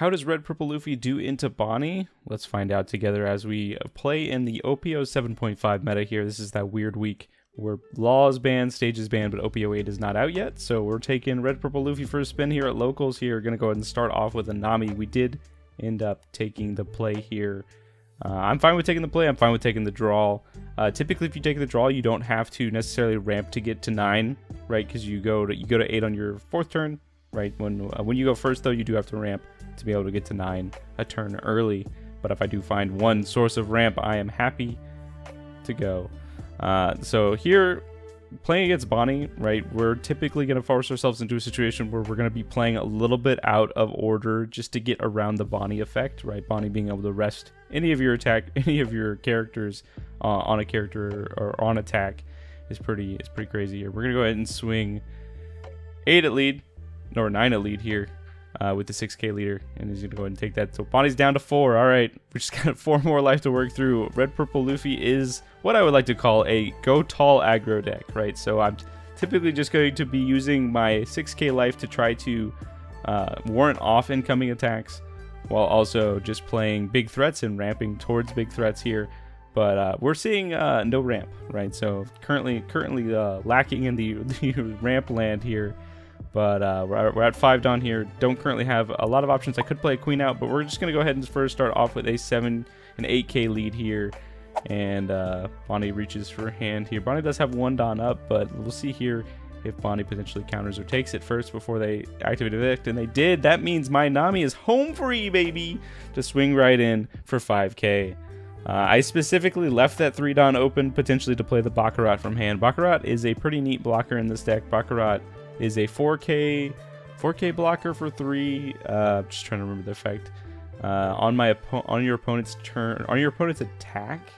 How does Red Purple Luffy do into Bonney? Let's find out together as we play in the OP07.5 meta here. This is that weird week where Law is banned, Stage is banned, but OP08 is not out yet. So we're taking Red Purple Luffy for a spin here at locals here. We're going to go ahead and start off with a Nami. We did end up taking the play here. I'm fine with taking the play. I'm fine with taking the draw. Typically, if you take the draw, you don't have to necessarily ramp to get to 9, right? Because you go to 8 on your 4th turn, right? When you go first, though, you do have to ramp to be able to get to 9 a turn early. But if I do find one source of ramp, I am happy to go. So here, playing against Bonney, right, we're typically going to force ourselves into a situation where we're going to be playing a little bit out of order just to get around the Bonney effect, right? Bonney being able to rest any of your characters on a character or on attack is pretty crazy here. We're going to go ahead and swing 8 at lead, or 9 at lead here. With the 6k leader, and he's gonna go ahead and take that. So Bonney's down to 4. All right, we just got 4 more life to work through. Red Purple Luffy is what I would like to call a go tall aggro deck, right? So I'm typically just going to be using my 6k life to try to warrant off incoming attacks, while also just playing big threats and ramping towards big threats here. But we're seeing no ramp, right? So currently lacking in the ramp land here. But we're at 5 Dawn here. Don't currently have a lot of options. I could play a Queen out, but we're just going to go ahead and first start off with a 7 and 8k lead here. And Bonney reaches for hand here. Bonney does have 1 Dawn up, but we'll see here if Bonney potentially counters or takes it first before they activate Evict. And they did. That means my Nami is home free, baby, to swing right in for 5k. I specifically left that 3 Dawn open potentially to play the Baccarat from hand. Baccarat is a pretty neat blocker in this deck. Baccarat is a 4k blocker for 3. Just trying to remember the effect. On your opponent's turn, on your opponent's attack,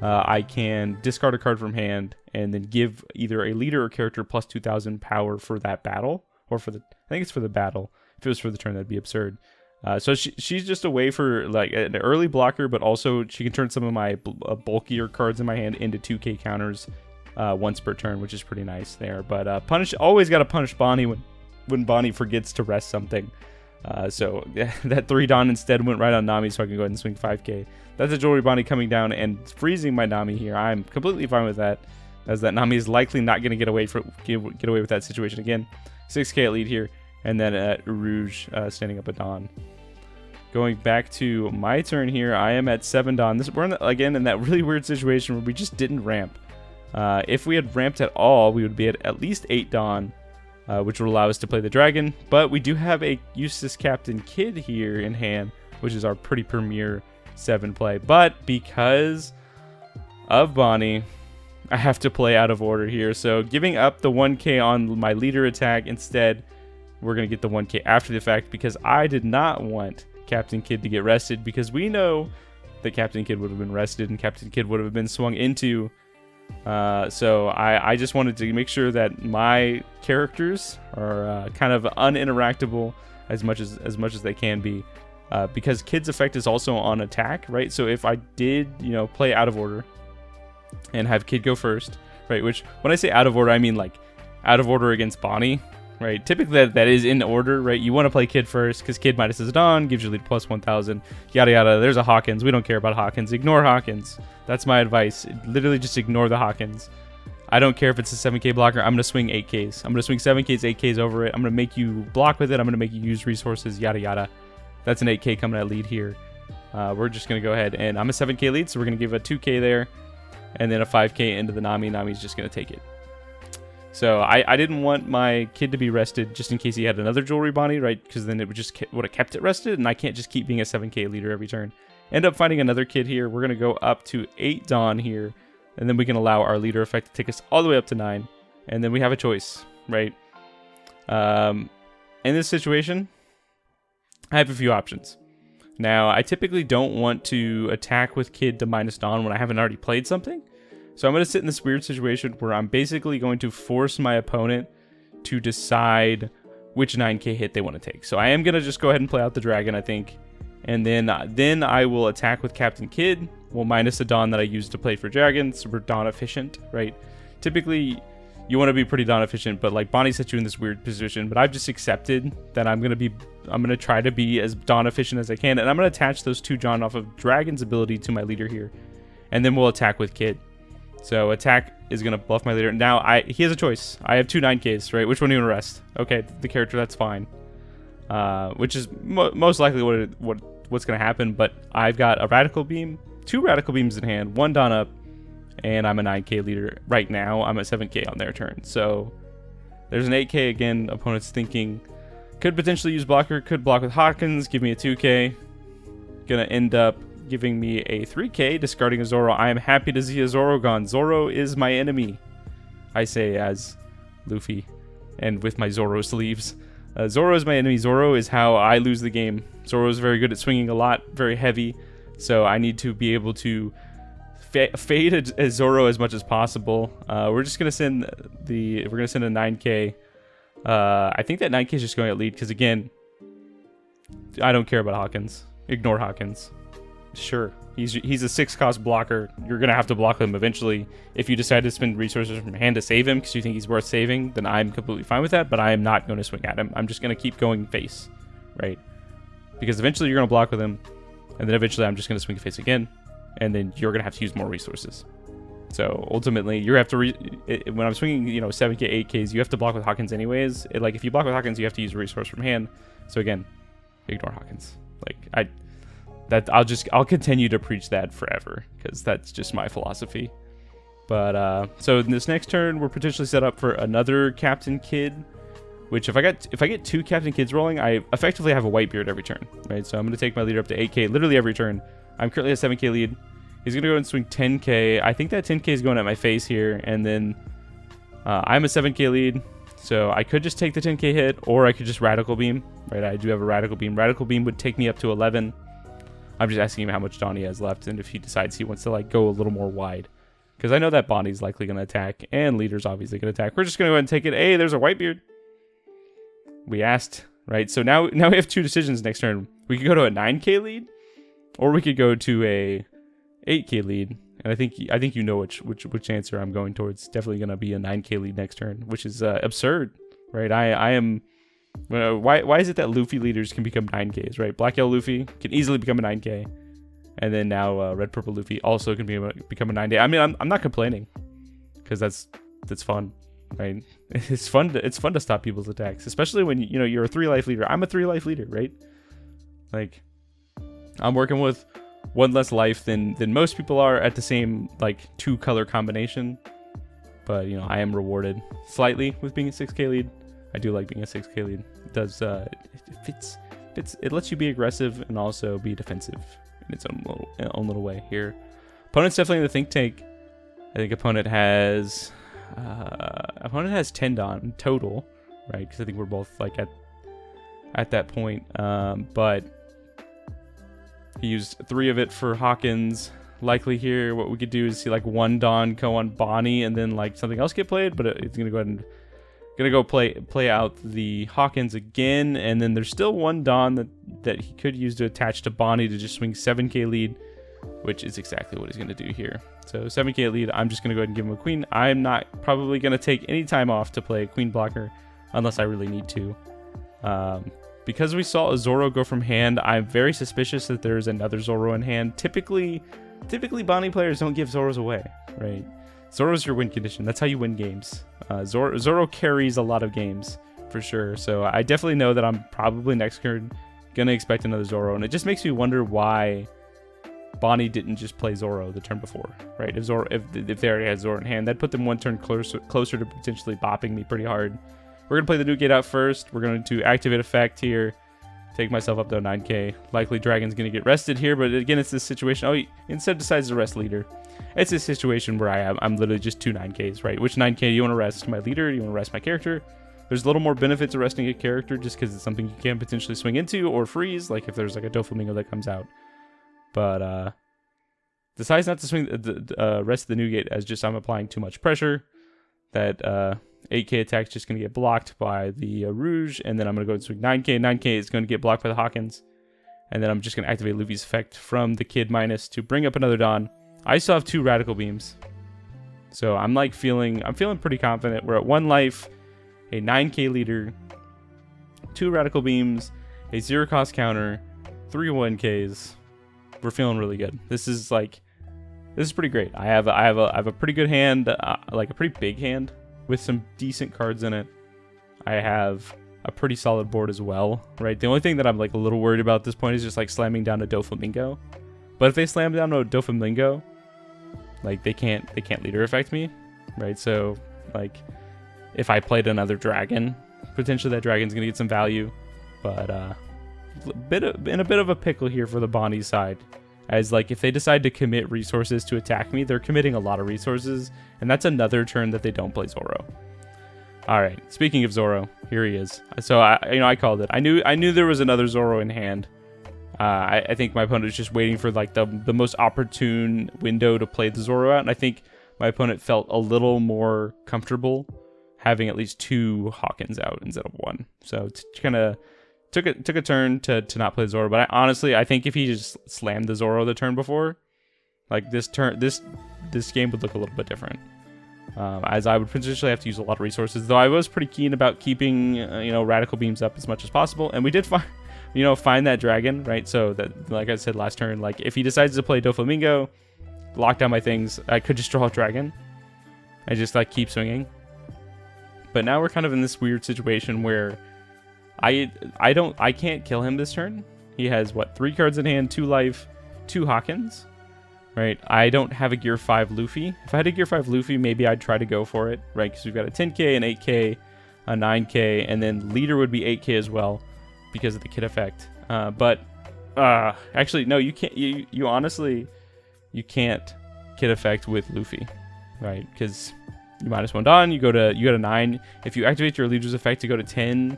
I can discard a card from hand and then give either a leader or character plus 2,000 power for that battle, or for the, I think it's for the battle. If it was for the turn, that'd be absurd. So she's just a way for like an early blocker, but also she can turn some of my bulkier cards in my hand into 2k counters once per turn, which is pretty nice there. But always got to punish Bonney when Bonney forgets to rest something. So that 3 Dawn instead went right on Nami, so I can go ahead and swing 5k. That's a Jewelry Bonney coming down and freezing my Nami here. I'm completely fine with that, as that Nami is likely not going to get away with that situation again. 6k at lead here, and then at Rouge standing up a Dawn. Going back to my turn here, I am at 7 Dawn. We're again in that really weird situation where we just didn't ramp. If we had ramped at all, we would be at least 8 Dawn, which would allow us to play the dragon. But we do have a Eustace Captain Kidd here in hand, which is our pretty premier 7 play. But because of Bonney, I have to play out of order here. So giving up the 1k on my leader attack, instead we're going to get the 1k after the fact, because I did not want Captain Kidd to get rested, because we know that Captain Kidd would have been rested and Captain Kidd would have been swung into. So I just wanted to make sure that my characters are kind of uninteractable as much as they can be, because Kidd's effect is also on attack, right? So if I did, play out of order and have Kidd go first, right? Which, when I say out of order, I mean like out of order against Bonney, right? Typically that is in order, right? You want to play Kidd first because Kidd minus his Dawn gives you lead plus 1,000, yada yada. There's a Hawkins. We don't care about Hawkins. Ignore Hawkins. That's my advice. Literally just ignore the Hawkins. I don't care if it's a 7k blocker. I'm going to swing 8ks. I'm going to swing 7ks, 8ks over it. I'm going to make you block with it. I'm going to make you use resources, yada yada. That's an 8k coming at lead here. We're just going to go ahead, and I'm a 7k lead, so we're going to give a 2k there, and then a 5k into the Nami. Nami's just going to take it. So I didn't want my Kidd to be rested just in case he had another Jewelry Bonney, right? Because then it would have kept it rested, and I can't just keep being a 7k leader every turn. End up finding another Kidd here. We're going to go up to 8 Dawn here, and then we can allow our leader effect to take us all the way up to 9. And then we have a choice, right? In this situation, I have a few options. Now, I typically don't want to attack with Kidd to minus Dawn when I haven't already played something. So I'm going to sit in this weird situation where I'm basically going to force my opponent to decide which 9k hit they want to take. So I am going to just go ahead and play out the dragon, I think. And then I will attack with Captain Kidd. We'll minus the Dawn that I used to play for dragons. So we're Dawn efficient, right? Typically, you want to be pretty Dawn efficient, but like Bonney set you in this weird position. But I've just accepted that I'm gonna try to be as Dawn efficient as I can, and I'm gonna attach those 2 Dawn off of Dragon's ability to my leader here, and then we'll attack with Kid. So attack is gonna buff my leader. Now he has a choice. I have 2 9Ks, right? Which one do you want to rest? Okay, the character, that's fine. Which is most likely what's gonna happen. But I've got a Radical Beam, 2 Radical Beams in hand, 1 Dawn up. And I'm a 9K leader right now. I'm at 7K on their turn. So there's an 8K again. Opponent's thinking could potentially use blocker. Could block with Hawkins. Give me a 2K. Gonna end up giving me a 3K. Discarding a Zoro. I am happy to see a Zoro gone. Zoro is my enemy, I say as Luffy. And with my Zoro sleeves. Zoro is my enemy. Zoro is how I lose the game. Zoro is very good at swinging a lot. Very heavy. So I need to be able to fade a Zoro as much as possible. We're just gonna send a 9K. I think that 9K is just going at lead because again, I don't care about Hawkins. Ignore Hawkins. Sure, he's a 6 cost blocker. You're gonna have to block him eventually. If you decide to spend resources from hand to save him because you think he's worth saving, then I'm completely fine with that. But I am not going to swing at him. I'm just gonna keep going face, right? Because eventually you're gonna block with him, and then eventually I'm just gonna swing face again. And then you're gonna have to use more resources. So ultimately, you have to when I'm swinging, 7K, 8Ks, you have to block with Hawkins anyways. Like if you block with Hawkins, you have to use a resource from hand. So again, ignore Hawkins. Like I'll continue to preach that forever because that's just my philosophy. But so in this next turn, we're potentially set up for another Captain Kid. Which if I get 2 Captain Kids rolling, I effectively have a Whitebeard every turn, right? So I'm gonna take my leader up to 8K literally every turn. I'm currently at 7K lead. He's going to go and swing 10K. I think that 10K is going at my face here. And then I'm a 7K lead. So I could just take the 10K hit or I could just Radical Beam. Right, I do have a Radical Beam. Radical Beam would take me up to 11. I'm just asking him how much Dawn he has left and if he decides he wants to like go a little more wide. Because I know that Bonney's likely going to attack and Leader's obviously going to attack. We're just going to go ahead and take it. Hey, there's a Whitebeard. We asked, right? So now we have 2 decisions next turn. We could go to a 9K lead. Or we could go to a 8K lead, and I think you know which answer I'm going towards. Definitely gonna be a 9K lead next turn, which is absurd, right? I am. Why is it that Luffy leaders can become 9Ks, right? Black Yellow Luffy can easily become a 9K, and then now Red Purple Luffy also can become a 9K. I mean, I'm not complaining, because that's fun, right? It's fun to stop people's attacks, especially when you're a 3 life leader. I'm a 3 life leader, right? Like. I'm working with 1 less life than most people are at the same like 2 color combination, but I am rewarded slightly with being a 6K lead. I do like being a 6K lead. It does it fits. It lets you be aggressive and also be defensive in its own little way here. Opponent's definitely in the think tank. I think opponent has 10 Dawn total, right? Because I think we're both like at that point, but. He used 3 of it for Hawkins. Likely here, what we could do is see like 1 Dawn go on Bonney and then like something else get played, but it's gonna go ahead and play out the Hawkins again, and then there's still 1 Dawn that he could use to attach to Bonney to just swing 7K lead, which is exactly what he's gonna do here. So 7K lead, I'm just gonna go ahead and give him a Queen. I'm not probably gonna take any time off to play a Queen blocker unless I really need to. Because we saw a Zoro go from hand, I'm very suspicious that there's another Zoro in hand. Typically Bonney players don't give Zoros away, right? Zoro's your win condition. That's how you win games. Zoro carries a lot of games, for sure. So I definitely know that I'm probably next turn going to expect another Zoro. And it just makes me wonder why Bonney didn't just play Zoro the turn before, right? If they already had Zoro in hand, that'd put them 1 turn closer to potentially bopping me pretty hard. We're going to play the new gate out first. We're going to activate effect here. Take myself up to 9K. Likely Dragon's going to get rested here, but again, it's this situation. Oh, he instead decides to rest leader. It's a situation where I'm literally just 2 9Ks, right? Which 9K do you want to rest? My leader? Do you want to rest my character? There's a little more benefit to resting a character just because it's something you can potentially swing into or freeze, like if there's like a Doflamingo that comes out. But decides not to swing the rest of the new gate as just I'm applying too much pressure. That 8K attack is just going to get blocked by the Rouge, and then I'm going to go and swing 9K. 9K is going to get blocked by the Hawkins, and then I'm just going to activate Luffy's effect from the Kid minus to bring up another Dawn. I still have 2 Radical Beams. So I'm like feeling pretty confident. We're at 1 life, a 9k leader, 2 radical beams, a 0 cost counter, 3 1ks. We're feeling really good. This is pretty great. I have a pretty good hand, like a pretty big hand with some decent cards in it. I have a pretty solid board as well, right? The only thing that I'm like a little worried about at this point is just like slamming down a Doflamingo. But if they slam down a Doflamingo, like they can't leader affect me, right? So like if I played another dragon, potentially that dragon's gonna get some value. But in a bit of a pickle here for the Bonney side, as like if they decide to commit resources to attack me, they're committing a lot of resources, and that's another turn that they don't play Zoro. All right, speaking of Zoro, here he is. So I called it. I knew there was another Zoro in hand. I think my opponent was just waiting for like the most opportune window to play the Zoro out, and I think my opponent felt a little more comfortable having at least 2 Hawkins out instead of 1. So it's kind of took a turn to not play Zoro. But I think if he just slammed the Zoro the turn before, like this game would look a little bit different. As I would potentially have to use a lot of resources, though I was pretty keen about keeping radical beams up as much as possible, and we did find that dragon, right? So that, like I said last turn, like if he decides to play Doflamingo, lock down my things, I could just draw a dragon. I just like keep swinging. But now we're kind of in this weird situation where I can't kill him this turn. He has what, 3 cards in hand, 2 life, 2 Hawkins. Right, I don't have a Gear 5 Luffy. If I had a Gear 5 Luffy, maybe I'd try to go for it, right? Because we've got a 10k, an 8k, a 9k, and then leader would be 8k as well because of the kit effect. Actually, no, you can't. You honestly, you can't kit effect with Luffy, right? Because you -1 Dawn, you go to 9. If you activate your leader's effect to go to 10,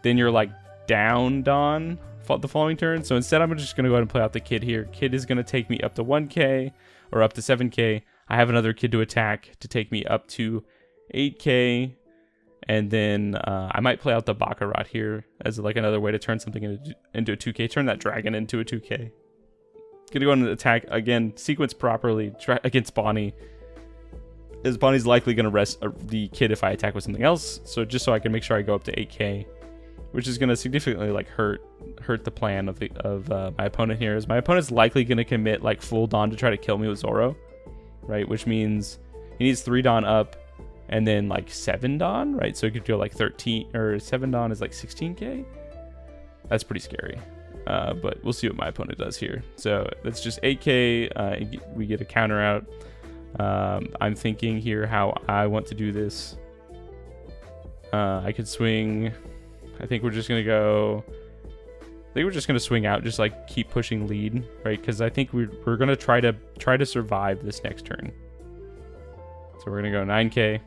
then you're like down Dawn the following turn. So instead I'm just going to go ahead and play out the kid here. Kid is going to take me up to 1k or up to 7k. I have another kid to attack to take me up to 8k, and then I might play out the Baccarat here as like another way to turn something into a 2k, turn that dragon into a 2k. Gonna go ahead and attack again, sequence properly, try against Bonney, as Bonnie's likely gonna rest the kid if I attack with something else, so just so I can make sure I go up to 8k, which is going to significantly like hurt the plan of my opponent here. Is my opponent's likely going to commit like full Dawn to try to kill me with Zoro, right? Which means he needs 3 Dawn up and then like 7 Dawn, right? So it could go like 13 or 7 Dawn is like 16k. That's pretty scary. But we'll see what my opponent does here. So that's just 8k. We get a counter out. I'm thinking here how I want to do this. I could swing. I think we're just gonna swing out, just like keep pushing lead, right? Because I think we're gonna try to survive this next turn. So we're gonna go 9k.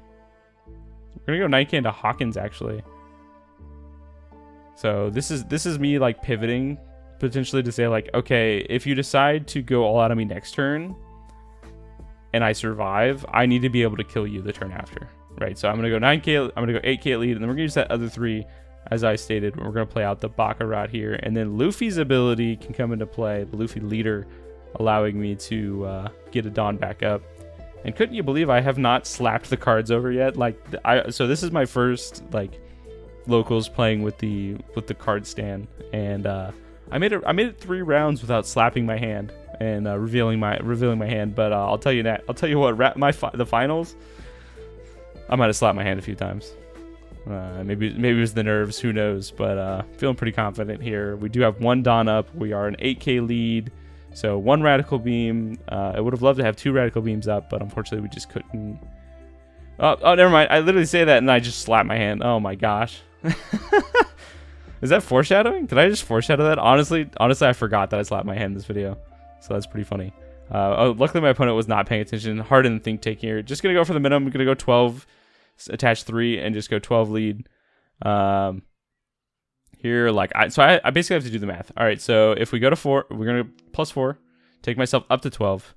We're gonna go 9k into Hawkins actually. So this is me like pivoting potentially to say like, okay, if you decide to go all out on me next turn and I survive, I need to be able to kill you the turn after, right? So I'm gonna go 9k. I'm gonna go 8k lead, and then we're gonna use that other 3. As I stated, we're going to play out the Baccarat here, and then Luffy's ability can come into play, the Luffy leader, allowing me to get a Dawn back up. And couldn't you believe I have not slapped the cards over yet? Like, so this is my first like locals playing with the card stand, and I made it 3 rounds without slapping my hand and revealing my hand. But I'll tell you what, the finals, I might have slapped my hand a few times. Maybe it was the nerves, who knows, but feeling pretty confident here. We do have 1 Dawn up. We are an 8k lead, so 1 radical beam. I would have loved to have 2 radical beams up, but unfortunately we just couldn't. Oh, never mind. I literally say that and I just slap my hand. Oh my gosh. Is that foreshadowing? Did I just foreshadow that? Honestly, I forgot that I slapped my hand in this video, so that's pretty funny. Luckily my opponent was not paying attention. Hard in the think take here. Just gonna go for the minimum. I'm gonna go 12. Attach 3 and just go 12 lead here. Like I basically have to do the math. All right, so if we go to 4, we're gonna +4, take myself up to 12,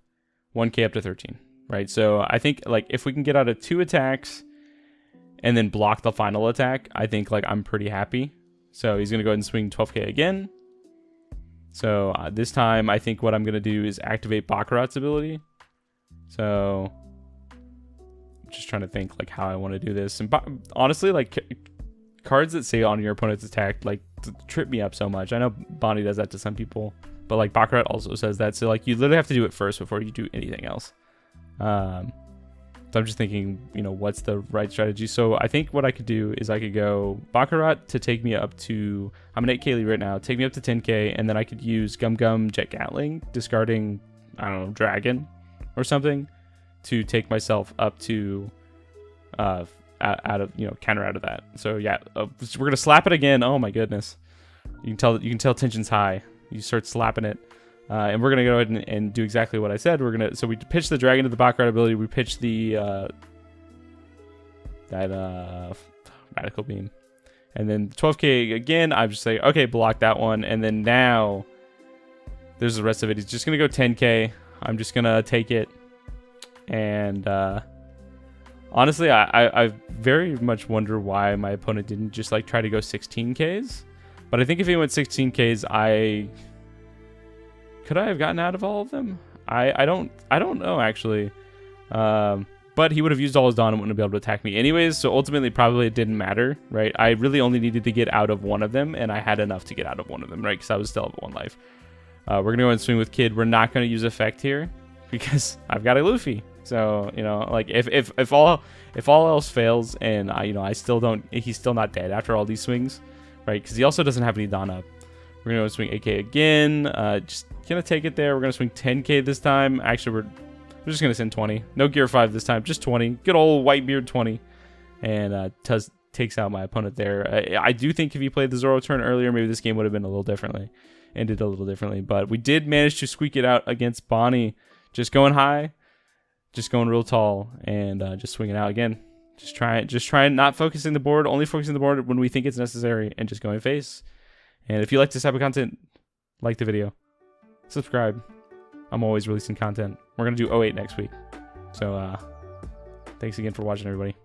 1k up to 13, right? So I think like if we can get out of 2 attacks and then block the final attack, I think like I'm pretty happy. So he's gonna go ahead and swing 12k again. So this time I think what I'm gonna do is activate Baccarat's ability. So just trying to think like how I want to do this. And honestly, like cards that say on your opponent's attack like trip me up so much. I know Bonney does that to some people, but like Baccarat also says that. So like you literally have to do it first before you do anything else. So I'm just thinking, you know, what's the right strategy? So I think what I could do is I could go Baccarat to take me up to, I'm an 8k lead right now, take me up to 10k, and then I could use Gum Gum Jet Gatling, discarding, I don't know, Dragon or something to take myself up to, out of, you know, counter out of that. So yeah, we're gonna slap it again. Oh my goodness, you can tell tension's high. You start slapping it. And we're going to go ahead and do exactly what I said. So we pitch the Dragon to the Baccarat ability. We pitch the, Radical Beam. And then 12k again, I'm just saying, okay, block that one. And then now, there's the rest of it. He's just going to go 10k. I'm just going to take it. And, honestly, I very much wonder why my opponent didn't just, like, try to go 16ks. But I think if he went 16ks, could I have gotten out of all of them? I don't know actually. But he would have used all his Dawn and wouldn't be able to attack me anyways. So ultimately, probably it didn't matter, right? I really only needed to get out of one of them, and I had enough to get out of one of them, right? Because I was still at 1 life. We're gonna go and swing with Kid. We're not gonna use effect here because I've got a Luffy. So you know, like if all else fails, and he's still not dead after all these swings, right? Because he also doesn't have any Dawn up. We're gonna go swing 8k again. Just gonna take it there. We're gonna swing 10k this time. Actually, we're just gonna send 20. No gear 5 this time, just 20. Good old Whitebeard 20, and takes out my opponent there. I do think if he played the Zoro turn earlier, maybe this game would have been a little differently, ended a little differently. But we did manage to squeak it out against Bonney. Just going high, just going real tall, and just swinging out again. Just trying not focusing the board, only focusing the board when we think it's necessary, and just going face. And if you like this type of content, like the video, subscribe. I'm always releasing content. We're going to do 08 next week. So, thanks again for watching, everybody.